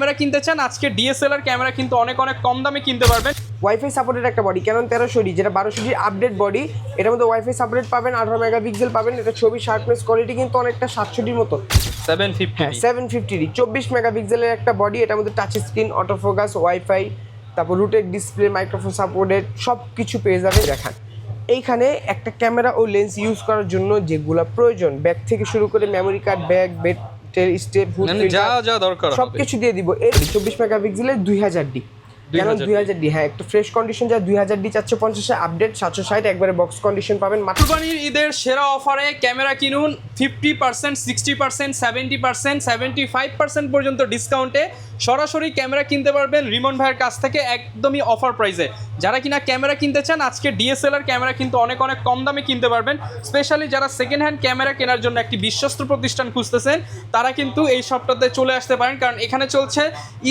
Camera কিনতে চান আজকে ডিএসএলআর ক্যামেরা কিন্তু অনেক অনেক কম দামে কিনতে পারবেন। ওয়াইফাই সাপোর্টেড একটা বডি, ক্যানন 1300D, যেটা 1200D আপডেট বডি। এটার মধ্যে ওয়াইফাই সাপোর্টেড পাবেন, 18 মেগাপিক্সেল পাবেন। এটা ছবি শার্পনেস কোয়ালিটি কিন্তু অনেকটা 700Dর মতো। 750D 24 মেগাপিক্সেলের একটা বডি। এটার মধ্যে touch screen, auto focus, wifi, তারপর রুটেড ডিসপ্লে, মাইক্রোফোন সাপোর্টেড সব কিছু পেয়ে যাবে। দেখান এইখানে একটা ক্যামেরা ও লেন্স ইউজ করার জন্য যেগুলো প্রয়োজন, ব্যাগ থেকে শুরু করে মেমোরি কার্ড, ব্যাগ, বেটের স্টেপ, যা দরকার সব কিছু দিয়ে দিব। এর 24 মেগাপিক্সেলের 2000D, ক্যানন 2000D। হ্যাঁ, একটু ফ্রেশ কন্ডিশন যা 2000D 450 আপডেট 760 একবারে বক্স কন্ডিশন পাবেন। কুরবানির ঈদের সেরা অফারে ক্যামেরা কিনুন 50%, 60%, 70%, 75% পর্যন্ত ডিসকাউন্টে সরাসরি ক্যামেরা কিনতে পারবেন রিমন ভাইয়ের কাছ থেকে একদমই অফার প্রাইসে। যারা কিনা ক্যামেরা কিনতে চান আজকে ডিএসএলআর ক্যামেরা কিন্তু অনেক অনেক কম দামে কিনতে পারবেন। স্পেশালি যারা সেকেন্ড হ্যান্ড ক্যামেরা কেনার জন্য একটি বিশ্বস্ত প্রতিষ্ঠান খুঁজতেছেন তারা কিন্তু এই শপটাতে চলে আসতে পারেন, কারণ এখানে চলছে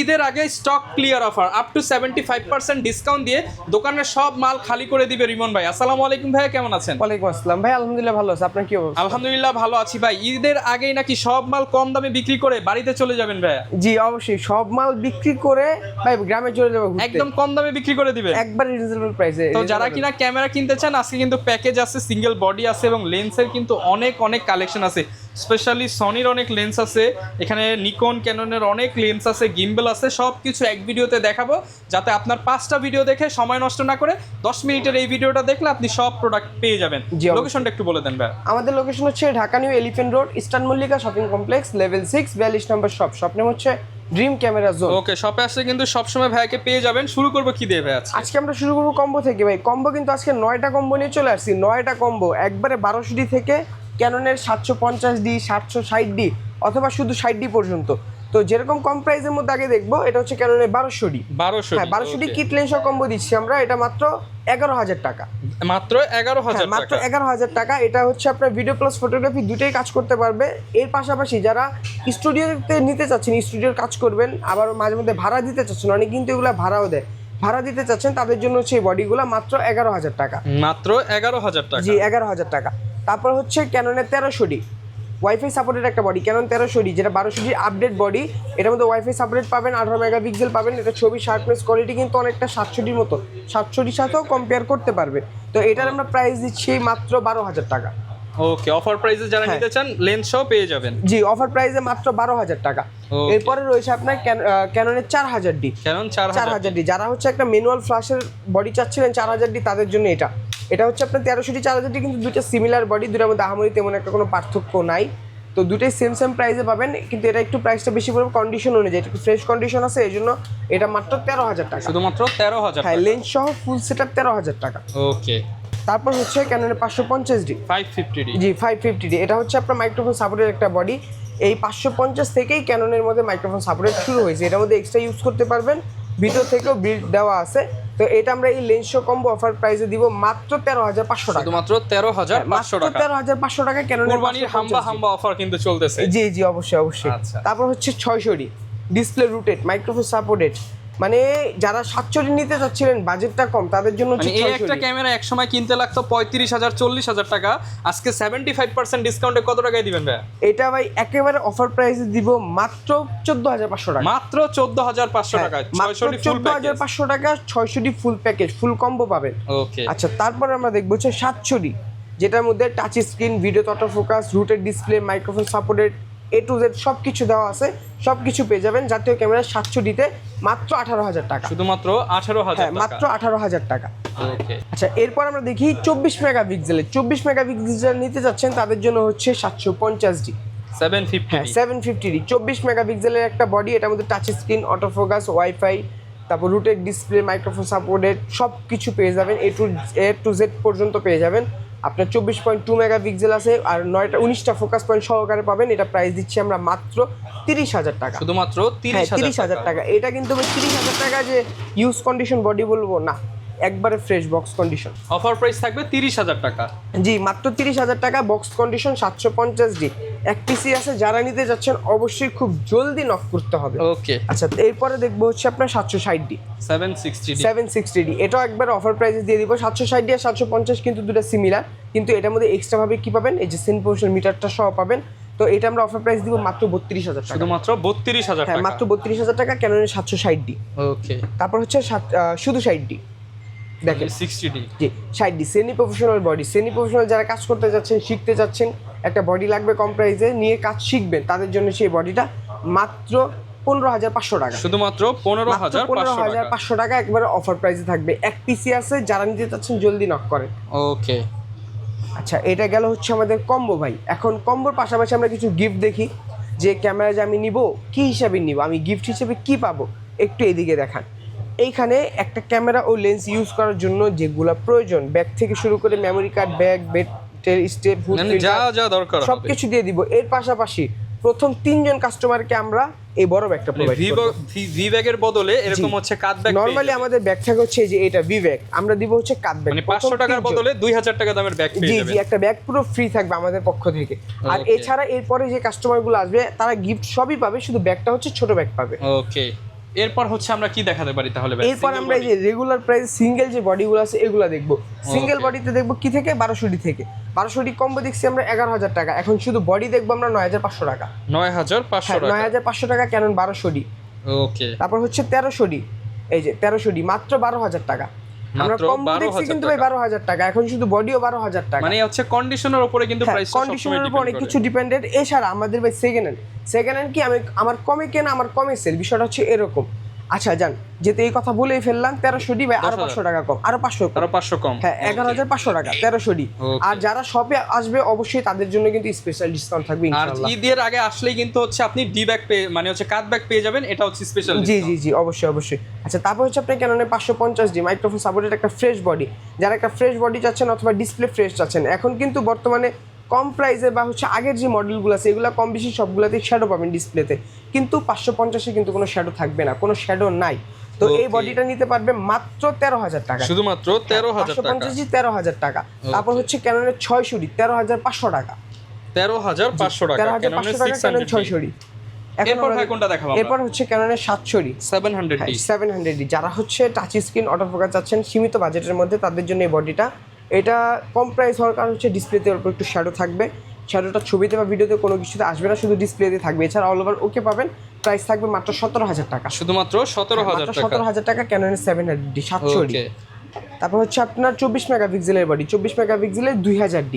ঈদের আগে stock clear offer up to 75% discount দিয়ে দোকানের সব মাল খালি করে দিবে রিমন ভাই। আসসালামু আলাইকুম ভাইয়া, কেমন আছেন? ওয়ালাইকুম আসসালাম ভাই, আলহামদুলিল্লাহ ভালো আছে। আপনার কি অবস্থা? আলহামদুলিল্লাহ ভালো আছি ভাই। ঈদের আগেই নাকি সব মাল কম দামে বিক্রি করে বাড়িতে চলে যাবেন ভাইয়া? জি অবশ্যই, সব মাল বিক্রি করে ভাই গ্রামে চলে যাবো ঘুরতে। একদম কম দামে বিক্রি করে দিবেন, একবার রিজনেবল প্রাইসে। তো যারা কিনা ক্যামেরা কিনতে চান আজকে কিন্তু প্যাকেজ আছে, সিঙ্গেল বডি আছে এবং লেন্সের কিন্তু অনেক অনেক কালেকশন আছে। স্পেশালি সনির অনেক লেন্স আছে, এখানে নিকন, ক্যাননের অনেক লেন্স আছে, গিম্বল আছে। সব কিছু এক ভিডিওতে দেখাবো যাতে আপনার 5টা ভিডিও দেখে সময় নষ্ট না করে 10 মিনিটের এই ভিডিওটা দেখলে আপনি সব প্রোডাক্ট পেয়ে যাবেন। লোকেশনটা একটু বলে দেন ভাই। আমাদের লোকেশন হচ্ছে Dhaka new elephant road, eastern Mallika shopping complex, level 6, 42 নম্বর শপ। শপ নেম হচ্ছে ড্রিম ক্যামেরা জোন। ওকে, শপে আসলে কিন্তু সবসময় ভাইকে পেয়ে যাবেন। শুরু করবো কি দিয়ে ভাই? আজকে আমরা শুরু করবো কম্বো থেকে ভাই। কম্বো কিন্তু আজকে 9টা কম্বো নিয়ে চলে আসছি। 9টা কম্বো একবারে 1200D থেকে ক্যাননের 750D, 760D অথবা শুধু 60D পর্যন্ত। তো যেরকম কম প্রাইসের মধ্যে আগে দেখবো, এটা হচ্ছে ক্যাননের 1200D। 1200D kit lens combo দিচ্ছি আমরা। এটা মাত্র 11,000 টাকা। মাত্র 11,000 টাকা? মাত্র 11,000 টাকা। এটা হচ্ছে আপনার ভিডিও প্লাস ফটোগ্রাফি দুটোই কাজ করতে পারবে। এর পাশাপাশি যারা স্টুডিওতে নিতে চাচ্ছেন, স্টুডিওর কাজ করবেন, আবার মাঝে মধ্যে ভাড়া দিতে চাচ্ছেন, অনেক কিন্তু এগুলো ভাড়াও দেয়, ভাড়া দিতে চাচ্ছেন তাদের জন্য হচ্ছে এই বডিগুলো মাত্র 11,000 টাকা। মাত্র 11,000 টাকা? জি 11,000 টাকা। তারপর হচ্ছে ক্যাননের 1300D ওয়াইফাই সাপোর্টেড একটা বডি, ক্যানন 1300D, যেটা 1200D আপডেট বডি। এটার মধ্যে ওয়াইফাই সাপোর্টেড পাবেন, 18 মেগাপিক্সেল পাবেন। এটা ছবি শার্পনেস কোয়ালিটি কিন্তু অনেকটা 700Dর মতো, 700Dর সাথেও কম্পেয়ার করতে পারবে। তো এটার আমরা প্রাইস দিচ্ছি মাত্র 12,000 টাকা। ওকে, অফার প্রাইসে যারা নিতে চান লেন্স সহ পেয়ে যাবেন। জি অফার প্রাইসে মাত্র 12,000 টাকা। এরপরে রয়েছে আপনার ক্যাননের 4000D, ক্যানন 4000D। যারা হচ্ছে একটা ম্যানুয়াল ফ্ল্যাশের বডি চাচ্ছিলেন 4000D, তাদের জন্য এটা হচ্ছে আপনার 1300D 4000D, কিন্তু দুটো সিমিলার বডি, দুটোর মধ্যে আহামরি তেমন একটা কোনো পার্থক্য নাই। তো দুটোই সেম প্রাইসে পাবেন, কিন্তু এটা একটু প্রাইসটা বেশি পড়বে কন্ডিশন অনুযায়ী। একটু ফ্রেশ কন্ডিশন আছে, এই জন্য এটা মাত্র 13,000 টাকা। শুধুমাত্র 13,000? হ্যাঁ, লেন্স সহ ফুল সেটআপ 13,000 টাকা। ওকে। তারপর হচ্ছে ক্যাননের 550D, 550D। জি 550D। এটা হচ্ছে আপনার মাইক্রোফোন সাপোর্টের একটা বডি। এই 550 থেকেই ক্যাননের মধ্যে মাইক্রোফোন সাপোর্টেড শুরু হয়েছে। এটার মধ্যে এক্সট্রা ইউজ করতে পারবেন, ভিডিও থেকেও বিল্ড দেওয়া আছে। তো এটা আমরা এই লেন্স শো কম্বো অফার প্রাইসে দিব মাত্র 13,500 টাকা। শুধুমাত্র 13,500 টাকা? 13,500 টাকা ক্যাননের কুরবানির হাম্বা অফার কিন্তু চলতেছে। জি অবশ্যই। তারপর হচ্ছে 600D display rooted microphone supported, মানে যারা 700D নিতে চাচ্ছিলেন, বাজেটটা কম, তাদের জন্য হচ্ছে এই একটা ক্যামেরা এক সময় কিনতে লাগতো 35,000 40,000 টাকা, আজকে 75% ডিসকাউন্টে কত টাকায় দিবেন ভাই? এটা ভাই একেবারে অফার প্রাইসে দিব মাত্র 14,500 টাকা। মাত্র 14,500 টাকা? 14,500 টাকা 600D ফুল প্যাকেজ, ফুল কম্বো পাবেন। ওকে। আচ্ছা, তারপরে আমরা দেখবো হচ্ছে 700D, যেটার মধ্যে touch screen, video auto focus, rotated display, microphone supported, A to Z সব কিছু দেওয়া আছে, সব কিছু পেয়ে যাবেন। জাতীয় ক্যামেরা 700Dতে মাত্র 18,000 টাকা। শুধুমাত্র 18,000 টাকা? মাত্র 18,000 টাকা। ওকে। আচ্ছা, এরপর আমরা দেখি 24 মেগাপিক্সেলের। 24 মেগাপিক্সেল নিতে যাচ্ছেন তাদের জন্য হচ্ছে 750D, 750? 750D 24 মেগাপিক্সেলের একটা বডি। এটার মধ্যে touch screen, auto focus, wifi, তারপর রুটেড ডিসপ্লে, মাইক্রোফোন সাপোর্টেড সব কিছু পেয়ে যাবেন। A to Z পর্যন্ত পেয়ে যাবেন। আপনার 24.2 মেগাপিক্সেল আছে, আর 19টা ফোকাস পয়েন্ট সহকারে পাবেন। এটা প্রাইস দিচ্ছি আমরা মাত্র 30,000 টাকা। শুধুমাত্র 30,000 টাকা। এটা কিন্তু 30,000 টাকা যে ইউজ কন্ডিশন বডি বলবো না, একবারে fresh box condition. Offer price থাকবে 30,000 টাকা? জি মাত্র 30,000 টাকা, বক্স কন্ডিশন 750D এক পিসি আছে। যারা নিতে যাচ্ছেন অবশ্যই খুব জলদি নক করতে হবে। ওকে। আচ্ছা, এরপরে দেখবো হচ্ছে আপনার 760D, 760D। এটাও একবার অফার প্রাইসে দিয়ে দিব। 760D আর 750 কিন্তু দুটো সিমিলার, কিন্তু এটার মধ্যে এক্সট্রা ভাবে কি পাবেন, এই যে সেন্ট পজিশন মিটারটা সহ পাবেন। তো এটা আমরা অফার প্রাইস দিব মাত্র 32,000 টাকা, শুধুমাত্র 32,000 হ্যাঁ টাকা, মাত্র 32,000 টাকা ক্যাননের 760D। ওকে, তারপর হচ্ছে শুধু 60D দেখেন 60D, জি 60D semi professional body, semi professional যারা কাজ করতে যাচ্ছেন, শিখতে যাচ্ছেন, একটা বডি লাগবে কম প্রাইসে নিয়ে কাজ শিখবেন, তাদের জন্য সেই বডিটা মাত্র 15,500 টাকা, শুধুমাত্র 15,500 টাকা একবারে অফার প্রাইসে থাকবে। এক পিসি আছে, যারা নিতে চাচ্ছেন জলদি নক করেন। ওকে, আচ্ছা এটা গেল হচ্ছে আমাদের কম্বো ভাই। এখন কম্বোর পাশাপাশি আমরা কিছু গিফট দেখি, যে ক্যামেরা যে আমি নিব কি হিসাবে নিব, আমি গিফট হিসেবে কি পাবো, একটু এদিকে দেখান। এইখানে একটা ক্যামেরা ও লেন্স ইউজ করার জন্য যেগুলো প্রয়োজন, ব্যাগ থেকে শুরু করে মেমোরি কার্ড, ব্যাগ, বেটের স্টেপ, যা দরকার সব কিছু দিয়ে দিব। এর পাশাপাশি প্রথম 3 জন কাস্টমারকে আমরা এই বড় ব্যাগটা প্রোভাইড করব। ভি ব্যাগের বদলে এরকম হচ্ছে কাট ব্যাগ, নরমালি আমাদের ব্যাগ থাকে হচ্ছে যে এটা ভি ব্যাগ, আমরা দিব হচ্ছে কাট ব্যাগ, মানে 500 টাকার বদলে 2000 টাকা দামের ব্যাগ পেয়ে যাবেন। জি একটা ব্যাগ পুরো ফ্রি থাকবে আমাদের পক্ষ থেকে। আর এছাড়া এরপরে যে কাস্টমারগুলো আসবে তারা গিফট সবই পাবে, শুধু ব্যাগটা হচ্ছে ছোট ব্যাগ পাবে। ওকে, এরপর হচ্ছে আমরা কি দেখাতে পারি তাহলে? এরপর আমরা এই যে রেগুলার প্রাইস সিঙ্গেল যে বডিগুলো আছে এগুলো দেখবো। সিঙ্গেল বডিতে দেখবো কি থেকে 1200D থেকে, 1200D কম্বো দেখছি আমরা 11,000 টাকা, এখন শুধু বডি দেখবো আমরা 9,500 টাকা, 9,500 টাকা, 9,500 টাকা ক্যানন 1200D। ওকে, তারপর হচ্ছে 1300D, এই যে 1300D মাত্র 12,000 টাকা, আমরা কম্বো দেখছি কিন্তু ভাই 12,000 টাকা, এখন শুধু বডিও 12,000 টাকা। মানে হচ্ছে কন্ডিশনের উপরে কিন্তু প্রাইস কন্ডিশনের উপর অনেক কিছু ডিপেন্ডেন্ট। এছাড়া আমাদের ভাই সেকেন্ড হ্যান্ড কি আমি আমার কমে কেনা আমার কমে সেল, বিষয়টা হচ্ছে এরকম। আচ্ছা জান যেতে এই কথা বলেই ফেললাম, 1300D ভাই আরো 500 টাকা কম, আরো 500 কম, হ্যাঁ 11,500 টাকা 1300D। আর যারা শপে আসবে অবশ্যই তাদের জন্য কিন্তু স্পেশাল ডিসকাউন্ট থাকবে ইনশাআল্লাহ। আর ঈদের আগে আসলেই কিন্তু হচ্ছে আপনি ডি ব্যাগ পেয়ে, মানে হচ্ছে কাট ব্যাগ পেয়ে যাবেন, এটা হচ্ছে স্পেশাল। জি অবশ্যই। আচ্ছা তারপর হচ্ছে আপনি ক্যাননের 550D মাইক্রোফোন সাপোর্টেড একটা ফ্রেশ বডি, যারা একটা ফ্রেশ বডি চাচ্ছেন অথবা ডিসপ্লে ফ্রেশ চাচ্ছেন, এখন কিন্তু বর্তমানে কম প্রাইসে বা হচ্ছে আগের যে মডেলগুলো আছে এগুলো কম বেশি সবগুলোতেই শ্যাডো পাবেন ডিসপ্লেতে, কিন্তু 550-এ কিন্তু কোনো শ্যাডো থাকবে না, কোনো শ্যাডো নাই। তো এই বডিটা নিতে পারবে মাত্র 13,000 টাকা, শুধুমাত্র 13,000 টাকা, 550 13,000 টাকা। তারপর হচ্ছে ক্যাননের 600D 13,500 টাকা, 13,500 টাকা, 13,500 টাকা ক্যানন 600D। এরপর ভাই কোনটা দেখাবো? এরপর হচ্ছে ক্যাননের 700D 700D, যারা হচ্ছে টাচ স্ক্রিন অটো ফোকাস চাচ্ছেন সীমিত বাজেটের মধ্যে, তাদের জন্য এই বডিটা। এটা কম প্রাইস হওয়ার কারণ হচ্ছে ডিসপ্লেতে অল্প একটু শ্যাডো থাকবে, শ্যাডোটা ছবিতে বা ভিডিওতে কোনো কিছুতে আসবে না, শুধু ডিসপ্লেতে থাকবে। এছাড়া অল ওভার ওকে পাবেন, প্রাইস থাকবে মাত্র 17,000 টাকা, শুধুমাত্র 17,000 টাকা ক্যাননের 700D 700D। তারপর হচ্ছে আপনার 24 মেগাপিক্সেলের বডি, 24 মেগাপিক্সেলের 2000D,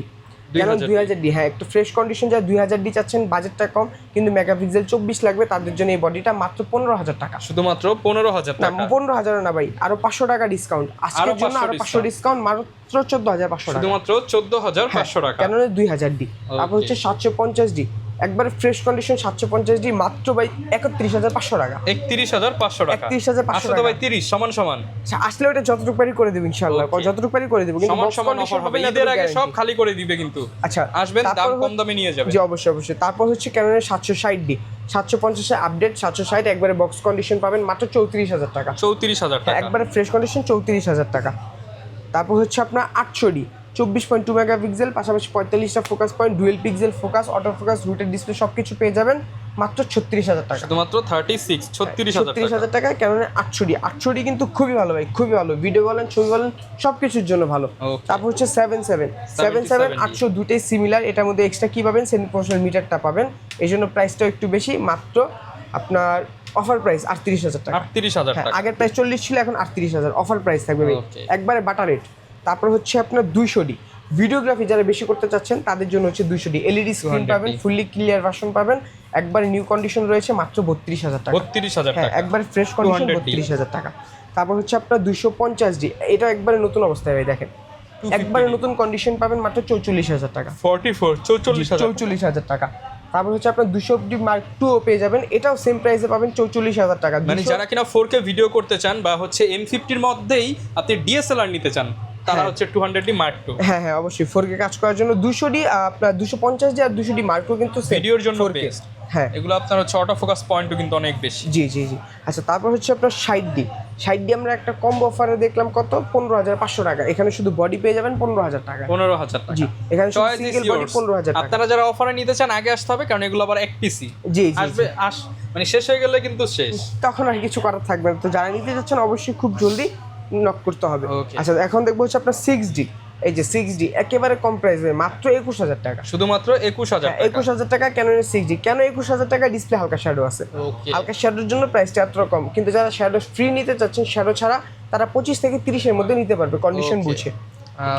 ক্যানন 2000D, হ্যাঁ একটু ফ্রেশ কন্ডিশন যারা 2000D চাচ্ছেন, বাজেটটা কম কিন্তু মেগাপিক্সেল 24 লাগবে, তাদের জন্য এই বডিটা মাত্র 15,000 টাকা, শুধুমাত্র 15,000 টাকা, 15,000 না ভাই আরো 500 টাকা ডিসকাউন্ট আজকের জন্য, আরো 500 ডিসকাউন্ট মাত্র 14,500 টাকা, শুধুমাত্র 14,500 টাকা ক্যাননের 2000D। তারপর হচ্ছে 750D একবার ফ্রেশ কন্ডিশন 750D মাত্র ভাই 31,500 টাকা, 31,500 টাকা, 31,500 টাকা ভাই 30 সমান সমান। আচ্ছা আসলে ওটা যতটুকু পারি করে দেব ইনশাআল্লাহ, যতটুকু পারি করে দেব, কিন্তু সমান অফার হবে, ঈদের আগে সব খালি করে দিবে কিন্তু। আচ্ছা আসবেন, দাম কম দামে নিয়ে যাবেন। জি অবশ্যই। তারপর হচ্ছে ক্যাননের 760D 750 এর আপডেট 760 একবারে বক্স কন্ডিশন পাবেন মাত্র 34,000 টাকা, 34,000 টাকা, একবারে ফ্রেশ কন্ডিশন 34,000 টাকা। তারপর হচ্ছে আপনার 800D 24.2 মেগাপিক্সেল, পাশাপাশি 45টা focus point, dual pixel focus, auto focus, rotated display সবকিছু পেয়ে যাবেন মাত্র 36,000 টাকা, শুধুমাত্র 36,000 টাকা ক্যাননের 800D কিন্তু খুবই ভালো ভাই, খুবই ভালো, ভিডিও বলেন ছবি বলেন সবকিছুর জন্য ভালো। তারপর হচ্ছে 77 800 দুটেই সিমিলার, এটার মধ্যে এক্সট্রা কি পাবেন, সেন্ট প্রফেশনাল মিটারটা পাবেন, এই জন্য প্রাইসটাও একটু বেশি, মাত্র আপনার অফার প্রাইস 38,000 টাকা, 38,000 টাকা, আগের প্রাইস 40 ছিল, এখন 38,000 অফার প্রাইস থাকবে ভাই, একবারে বাটার রেট। তারপর হচ্ছে আপনার 200D ভিডিওগ্রাফি যারা বেশি করতে চাচ্ছেন তাদের জন্য হচ্ছে 200D এলইডি স্ক্রিন পাবেন, ফুললি ক্লিয়ার ভার্সন পাবেন, একবারে নিউ কন্ডিশন রয়েছে মাত্র 32,000 টাকা, 32,000 হ্যাঁ টাকা, একবারে ফ্রেশ কন্ডিশন 32,000 টাকা। তারপর হচ্ছে আপনার 250D, এটা একবারে নতুন অবস্থায় ভাই, দেখেন একবারে নতুন কন্ডিশন পাবেন মাত্র 44,000 টাকা, 44,000 টাকা। তারপর হচ্ছে আপনার 200D Mark II পেয়ে যাবেন, এটাও সেম প্রাইসে পাবেন 44,000 টাকা। মানে যারা কিনা 4K ভিডিও করতে চান বা হচ্ছে M50 এর মধ্যেই আপনি DSLR নিতে চান, তারা হচ্ছে 200D Mark II, হ্যাঁ অবশ্যই 4K কাজ করার জন্য 200D, আপনার 250D আর 200D Mark II কিন্তু ভিডিওর জন্য বেস্ট। হ্যাঁ এগুলো আপনার হচ্ছে অটো ফোকাস পয়েন্টও কিন্তু অনেক বেশি। জি আচ্ছা তারপর হচ্ছে আপনার 60D আমরা একটা কম্বো অফারে দেখলাম কত 15,500 টাকা, এখানে শুধু বডি পেয়ে যাবেন 15,000 টাকা, 15,000 টাকা, জি এখানে শুধু সিঙ্গেল বডি 15,000 টাকা। আপনারা যারা অফারে নিতে চান আগে আসতে হবে, কারণ এগুলো আবার এক পিসি আসবে, মানে শেষ হয়ে গেলে কিন্তু শেষ, তখন আর কিছু করার থাকবে না। তো যারা নিতে যাচ্ছেন অবশ্যই খুব জলদি নক করতে হবে। আচ্ছা এখন দেখবো হচ্ছে আপনার 6D, এই যে 6D একেবারে কম প্রাইসে মাত্র 21000 টাকা, শুধুমাত্র 21000 টাকা। 21000 টাকা ক্যাননের 6D। কেন 21000 টাকা? ডিসপ্লে হালকা শ্যাডো আছে, ওকে, হালকা শ্যাডোর জন্য প্রাইসটা এত কম। কিন্তু যারা শ্যাডো ফ্রি নিতে চাচ্ছেন, শ্যাডো ছাড়া, তারা 25 থেকে 30 এর মধ্যে নিতে পারবে কন্ডিশন বুঝে।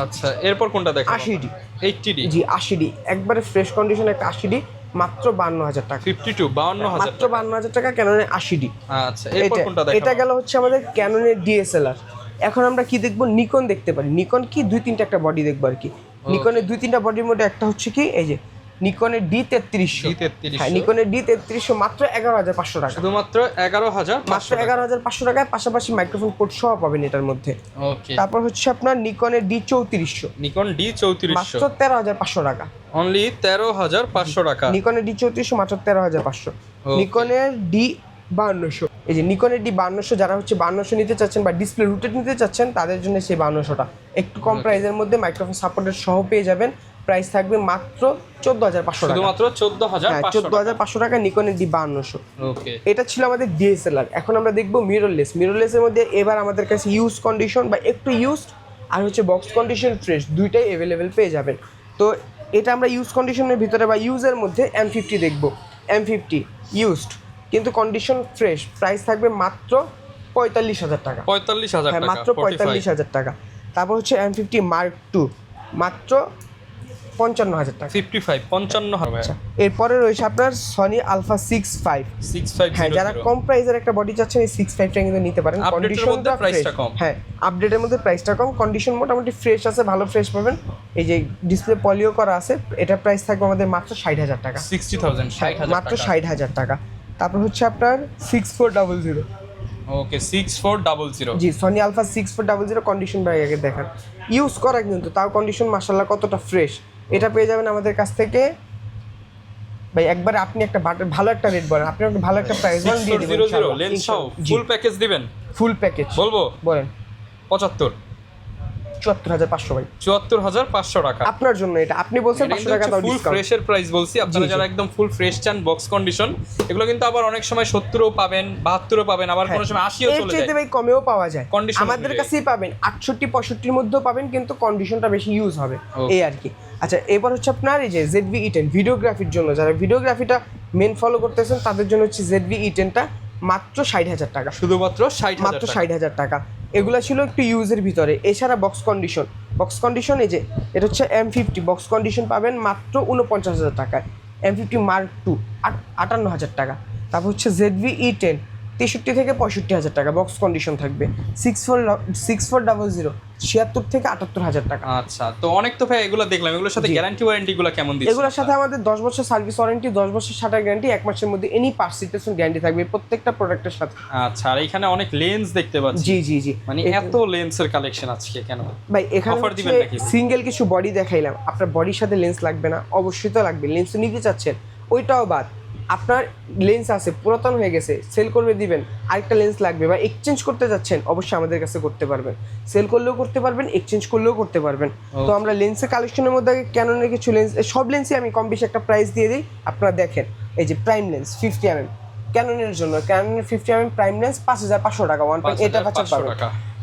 আচ্ছা, এরপর কোনটা দেখো? 80D। 80D, জি 80D একবারে ফ্রেশ কন্ডিশন একটা 80D মাত্র 52000 টাকা। 52 মাত্র 52000 টাকা ক্যাননের 80D। আচ্ছা, এরপর কোনটা দেখো? এটা গেল হচ্ছে আমাদের ক্যাননের DSLR। এখন আমরা কি দেখবো? নিকন দেখতে পারি। নিকন কি 2-3টা একটা বডি দেখবো আর কি। নিকনের 2-3টা বডির মধ্যে একটা হচ্ছে কি এই যে নিকনের D3300। হ্যাঁ, নিকনের D3300 মাত্র 11500 টাকা, শুধুমাত্র 11500, মাত্র 11500 টাকায়। পাশাপাশি মাইক্রোফোন পোর্ট সহ পাবেন এটার মধ্যে। ওকে, তারপর হচ্ছে আপনার নিকনের D3400, নিকন D3400 মাত্র 13500 টাকা। অনলি 13500 টাকা। নিকনের D3400 মাত্র 13500। নিকনের D5200, এই যে নিকনের D5200 যারা হচ্ছে 5200 নিতে চাচ্ছেন বা ডিসপ্লে রুটেড নিতে চাচ্ছেন, তাদের জন্য সেই 5200টা একটু কম প্রাইসের মধ্যে মাইক্রোফোন সাপোর্টের সহ পেয়ে যাবেন। প্রাইস থাকবে মাত্র 14500 টাকা, শুধুমাত্র 14500। 14500 টাকা নিকনের D5200। ওকে, এটা ছিল আমাদের DSLR। এখন আমরা দেখবো মিররলেস। মিররলেসের মধ্যে এবার আমাদের কাছে ইউজ কন্ডিশন বা একটু ইউজড আর হচ্ছে বক্স কন্ডিশন ফ্রেশ দুইটাই অ্যাভেলেবেল পেয়ে যাবেন। তো এটা আমরা ইউজ কন্ডিশনের ভিতরে বা ইউজের মধ্যে M50 দেখবো। M50 ইউজড কিন্তু কন্ডিশন ফ্রেশ, প্রাইস থাকবে মাত্র 45000 টাকা। 45000 হ্যাঁ, টাকা, মাত্র 45000 টাকা। তারপর হচ্ছে M50 Mark II মাত্র 55000 টাকা। 55 আচ্ছা, এরপরে রয়েছে আপনার সনি আলফা 65। 6500। হ্যাঁ, যারা কম প্রাইসের একটা বডি চাচ্ছেন এই 65টা কিন্তু নিতে পারেন। কন্ডিশনটা প্রাইসটা কম। হ্যাঁ, আপডেটের মধ্যে প্রাইসটা কম, কন্ডিশন মোটামুটি ফ্রেশ আছে, ভালো ফ্রেশ পাবেন। এই যে ডিসপ্লে পলিও করা আছে, এটা প্রাইস থাকবে আমাদের মাত্র 60000 টাকা। 60000, 60000 মাত্র 60000 টাকা। তারপর হচ্ছে আপনার 6400। ওকে, 6400। জি, সনি আলফা 6400 কন্ডিশন ভাই আগে দেখান। ইউজ করা কিন্তু তাও কন্ডিশন মাশাআল্লাহ কতটা ফ্রেশ। এটা পেয়ে যাবেন আমাদের কাছ থেকে ভাই একবার। আপনি একটা ভালো একটা রেট বলেন, আপনি একটা ভালো একটা প্রাইস বলেন, দিয়ে দিবেন ইনশাআল্লাহ। লেন্স সহ ফুল প্যাকেজ দিবেন? ফুল প্যাকেজ বলবো? বলেন। 74500 ভাই 74500 টাকা আপনার জন্য। এটা আপনি বলছেন 500 টাকা দাও ফুল ডিসকাউন্ট। ফ্রেশের প্রাইস বলছি। আপনারা যারা একদম ফুল ফ্রেশ চান বক্স কন্ডিশন, এগুলো কিন্তু আবার অনেক সময় 70ও পাবেন, 72ও পাবেন, আবার কোনো সময় 80ও এর চলে চাইতে যায়। ভাই কমেও পাওয়া যায়, Condition আমাদের অনুযায়ী। কাছেই পাবেন 68 65 এর মধ্যেও পাবেন, কিন্তু কন্ডিশনটা বেশি ইউজ হবে এই আর কি। আচ্ছা, এবার হচ্ছে আপনার এই যে ZV-E10 ভিডিওগ্রাফির জন্য, যারা ভিডিওগ্রাফিটা মেন ফলো করতেছেন তাদের জন্য হচ্ছে ZV-E10টা মাত্র 60000 টাকা। শুধুমাত্র 60000 মাত্র টাকা। 60000 টাকা। এগুলা ছিল একটু ইউজের ভিতরে। এছাড়া বক্স কন্ডিশন এই যে এটা হচ্ছে M50 বক্স কন্ডিশন পাবেন মাত্র 49000 টাকায়। M50 Mark II 58000 টাকা। তারপর হচ্ছে ZV-E10 63 থেকে 65000 টাকা বক্স কন্ডিশন থাকবে। 6400 76 থেকে 78000 টাকা। আচ্ছা, তো অনেক তো ভাই এগুলো দেখলাম, এগুলোর সাথে গ্যারান্টি ওয়ারেন্টি গুলো কেমন দিচ্ছে? এগুলোর সাথে আমাদের 10 বছর সার্ভিস ওয়ারেন্টি, 10 বছর শাটার গ্যারান্টি, 1 মাসের মধ্যে এনি পার্টস রিপ্লেসমেন্ট গ্যারান্টি থাকবে প্রত্যেকটা প্রোডাক্টের সাথে। আচ্ছা, আর এখানে অনেক লেন্স দেখতে পাচ্ছি। জি জি জি, মানে এত লেন্সের কালেকশন আজকে কেন ভাই? এখানে অফার দিবেন নাকি? সিঙ্গেল কিছু বডি দেখাইলাম, আপনার বডির সাথে লেন্স লাগবে না? অবশ্যই তো লাগবে। লেন্স নিতে চাচ্ছেন, ওইটাও বাদ। আপনার লেন্স আছে পুরাতন হয়ে গেছে, সেল করবে দিবেন, আরেকটা লেন্স লাগবে বা এক্সচেঞ্জ করতে যাচ্ছেন, অবশ্যই আমাদের কাছে করতে পারবেন। সেল করলেও করতে পারবেন, এক্সচেঞ্জ করলেও করতে পারবেন। তো আমরা লেন্সের কালেকশনের মধ্যে ক্যাননের কিছু লেন্স, সব লেন্সই আমি কম বেশি একটা প্রাইস দিয়ে দিই। আপনারা দেখেন এই যে প্রাইম লেন্স 50mm ক্যাননের জন্য, ক্যাননের 50mm প্রাইম লেন্স 5500 টাকা, 1.8 অ্যাপারচার পাবেন।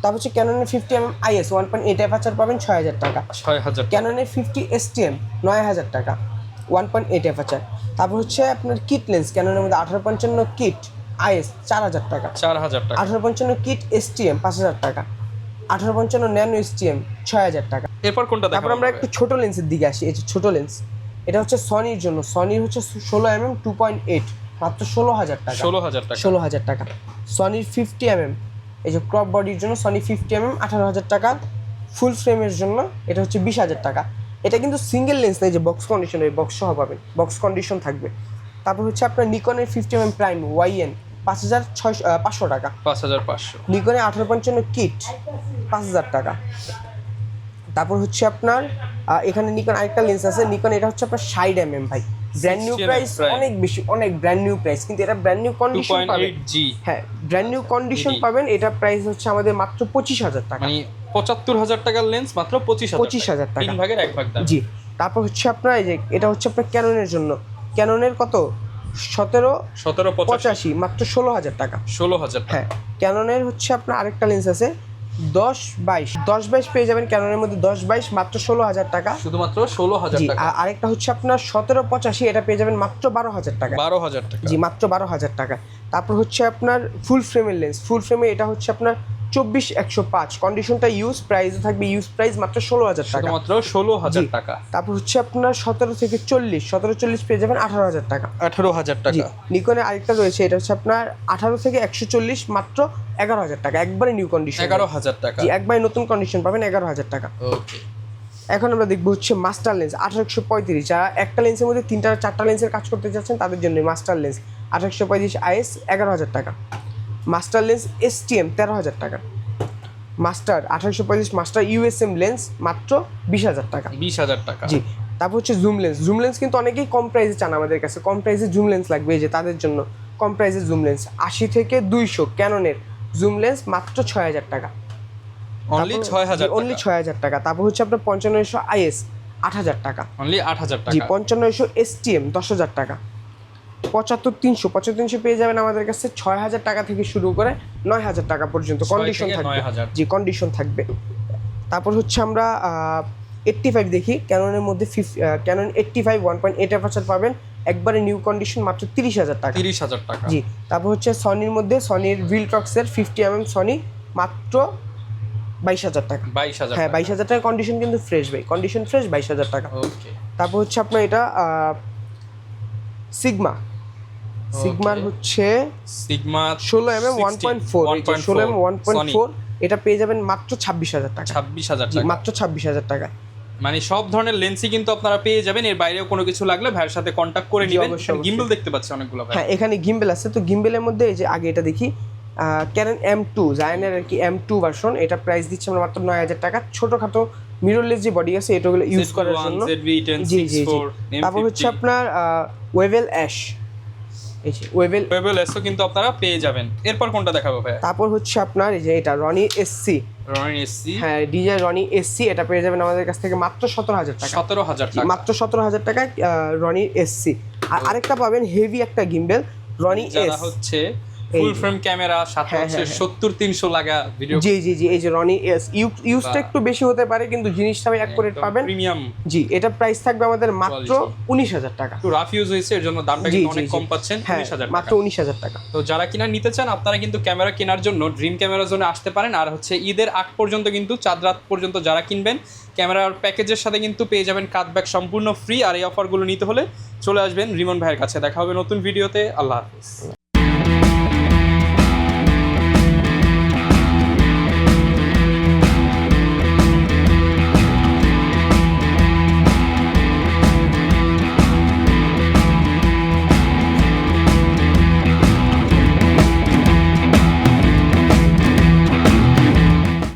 তারপর হচ্ছে ক্যাননের 50mm IS 1.8 অ্যাপারচার পাবেন 6000 টাকা। 6000। ক্যাননের 50 STM 9000 টাকা, 1.8 অ্যাপারচার। তারপর হচ্ছে আপনার কিট লেন্স ক্যাননের মধ্যে 1855 কিট IS 4000 টাকা, 4000 টাকা। 1855 কিট STM 5000 টাকা, 1855 ন্যানো STM 6000 টাকা। এরপর কোনটা দেখাবো? তারপর আমরা একটু ছোট লেন্সের দিকে আসি। এই যে ছোট লেন্স, এটা হচ্ছে সনির জন্য। সনির হচ্ছে 16mm 2.8 মাত্র 16000 টাকা। 16000 টাকা। 16000 টাকা। সনির 50mm এই যে ক্রপ বডির জন্য সনি 50mm 18000 টাকা। ফুল ফ্রেমের জন্য এটা হচ্ছে 20000 টাকা। এটা কিন্তু সিঙ্গেল লেন্স না, এই যে বক্স কন্ডিশন, এই বক্স সহ পাবেন, বক্স কন্ডিশন থাকবে। তারপর হচ্ছে আপনার নিকনের 50mm প্রাইম YN 5500 টাকা। 5500। নিকনে 1855 কিট 5000 টাকা। তারপর হচ্ছে আপনার এখানে নিকন আরেকটা লেন্স আছে, নিকন এটা হচ্ছে আপনার 60mm ভাই, ব্র্যান্ড নিউ প্রাইস, অনেক বেশি, অনেক ব্র্যান্ড নিউ প্রাইস, কিন্তু এটা ব্র্যান্ড নিউ কন্ডিশন পাবেন। 2.8G। হ্যাঁ, ব্র্যান্ড নিউ কন্ডিশন পাবেন। এটা প্রাইস হচ্ছে আমাদের মাত্র 25000 টাকা। মানে 75000 টাকার লেন্স মাত্র 25000 টাকা। 3 ভাগের 1 ভাগ দাম। জি। তারপর হচ্ছে আপনার এই যে এটা হচ্ছে আপনার ক্যাননের জন্য, ক্যাননের কত 1785 মাত্র 16000 টাকা। 16000 টাকা। হ্যাঁ, ক্যাননের হচ্ছে আপনার আরেকটা লেন্স আছে 10-22 পেয়ে যাবেন ক্যাননের মধ্যে 10-22 মাত্র 16,000 টাকা, শুধুমাত্র 16,000 জি। টাকা। আর আরেকটা হচ্ছে আপনার 1785, এটা পেয়ে যাবেন মাত্র 12,000 টাকা, 12,000 টাকা, জি মাত্র 12,000 টাকা। তারপর হচ্ছে আপনার ফুল ফ্রেমের লেন্স, ফুল ফ্রেমে এটা হচ্ছে আপনার 24-105, কন্ডিশনটা ইউজ, প্রাইসও থাকবে ইউজ প্রাইস মাত্র 16,000 টাকা, শুধুমাত্র 16,000 জি। টাকা। তারপর হচ্ছে আপনার 17-40 পেয়ে যাবেন 18,000 টাকা, 18,000 জি। টাকা। নিকনের আরেকটা রয়েছে, এটা হচ্ছে আপনার 18-140 মাত্র 11,000 টাকা, একবারে নিউ কন্ডিশন, 11,000 টাকা, জি একবারে নতুন কন্ডিশন পাবেন 11,000 টাকা। ওকে। এখন আমরা দেখবো হচ্ছে মাস্টার লেন্স 1835, যারা একটা লেন্সের মধ্যে 3-4টা লেন্সের কাজ করতে যাচ্ছেন তাদের জন্য মাস্টার লেন্স 1835 IS 11,000 টাকা। মাস্টার লেন্স STM 13,000 টাকা। মাস্টার 1835 মাস্টার USM লেন্স মাত্র 20,000 টাকা, 20,000 টাকা, জি। তারপর হচ্ছে জুম লেন্স কিন্তু অনেকেই কম প্রাইসে চান আমাদের কাছে, কম প্রাইসে জুম লেন্স লাগবে, এই যে তাদের জন্য কম প্রাইসে জুম লেন্স 80-200 ক্যাননের জুম লেন্স মাত্র 6,000 টাকা, অনলি 6,000 টাকা, অনলি 6,000 টাকা। তারপর হচ্ছে আপনার 5500 IS 8,000 টাকা, অনলি 8,000 জি। টাকা। 5500 STM 10,000 টাকা। 75-300 পেয়ে যাবেন আমাদের কাছে 6,000 টাকা থেকে শুরু করে 9,000 টাকা পর্যন্ত, 6 কন্ডিশন থেকে থাকবে, 9,000, জি কন্ডিশন থাকবে। তারপর হচ্ছে আমরা 85 দেখি, ক্যাননের মধ্যে ক্যানন 85 1.8 অ্যাপারচার পাবেন, একবারে নিউ কন্ডিশন মাত্র 30,000 টাকা, 30,000 টাকা, জি। তারপর হচ্ছে সনির মধ্যে সনির ভিলটক্সের 50mm সনি মাত্র 22,000 টাকা, 22,000 হ্যাঁ টাকা। 22,000 টাকা, কন্ডিশন কিন্তু ফ্রেশ ভাই, কন্ডিশন ফ্রেশ 22,000 টাকা। ওকে। তারপর হচ্ছে আপনার এটা সিগমার হচ্ছে সিগমা 16mm 1.4, 16mm 1.4, এটা পেয়ে যাবেন মাত্র 26,000 টাকা, 26,000 জি টাকা, মাত্র 26,000 টাকা। মানে সব ধরনের লেন্সই কিন্তু আপনারা পেয়ে যাবেন, এর বাইরেও কোনো কিছু লাগলে ভাইয়ের সাথে কন্ট্যাক্ট করে নেবেন। অবশ্যই। গিম্বল দেখতে পাচ্ছি অনেকগুলো ভাই। হ্যাঁ এখানে গিম্বেল আছে, তো গিম্বেলের মধ্যে এই যে আগে এটা দেখি ক্যানন M2 জায়ানের আর কি M2 ভার্সন, এটা প্রাইস দিচ্ছে আমরা মাত্র 9,000 টাকা। ছোটখাটো মিররলেস যে বডি আছে এটাগুলো ইউজ করার জন্য, ZV-10 জি জি জি। 64 তারপর হচ্ছে আপনার ওয়েভেল অ্যাশ, এই যে ওয়েভেল, ওয়েবেল এসও কিন্তু আপনারা পেয়ে যাবেন। এরপর কোনটা দেখাবো ভাই? তারপর হচ্ছে আপনার এই যে এটা রনি SC, রনি এসসি, হ্যাঁ ডিজে রনি SC, এটা পেয়ে যাবেন আমাদের কাছ থেকে মাত্র 17,000 টাকা, 17,000 জি, টাকা, মাত্র 17,000 টাকা রনি SC। আর আরেকটা পাবেন হেভি একটা গিম্বেল রনি যারা S, হচ্ছে ফুল ফ্রেম ক্যামেরা, সাথে হ্যাঁ, হচ্ছে হ্যাঁ। 70-300 লাগা ভিডিও, জি জি জি, এই যে রনি S, ইউজটা একটু বেশি হতে পারে কিন্তু জিনিসটা অ্যাকুরেট পাবেন, প্রিমিয়াম, জি। এটা প্রাইস থাকবে আমাদের মাত্র Quality। 19,000 টাকা, একটু রাফ ইউজ হয়েছে এর জন্য দামটা জি কিন্তু জি অনেক জি। কম পাচ্ছেন, হ্যাঁ 19,000 মাত্র টাকা। 19,000 টাকা। তো যারা কিনা নিতে চান আপনারা কিন্তু ক্যামেরা কেনার জন্য ড্রিম ক্যামেরা জোনে আসতে পারেন। আর হচ্ছে ঈদের আগ পর্যন্ত কিন্তু চাঁদ রাত পর্যন্ত যারা কিনবেন ক্যামেরার প্যাকেজের সাথে কিন্তু পেয়ে যাবেন কাটব্যাক সম্পূর্ণ ফ্রি। আর এই অফারগুলো নিতে হলে চলে আসবেন রিমন ভাইয়ের কাছে। দেখা হবে নতুন ভিডিওতে, আল্লাহ হাফিজ।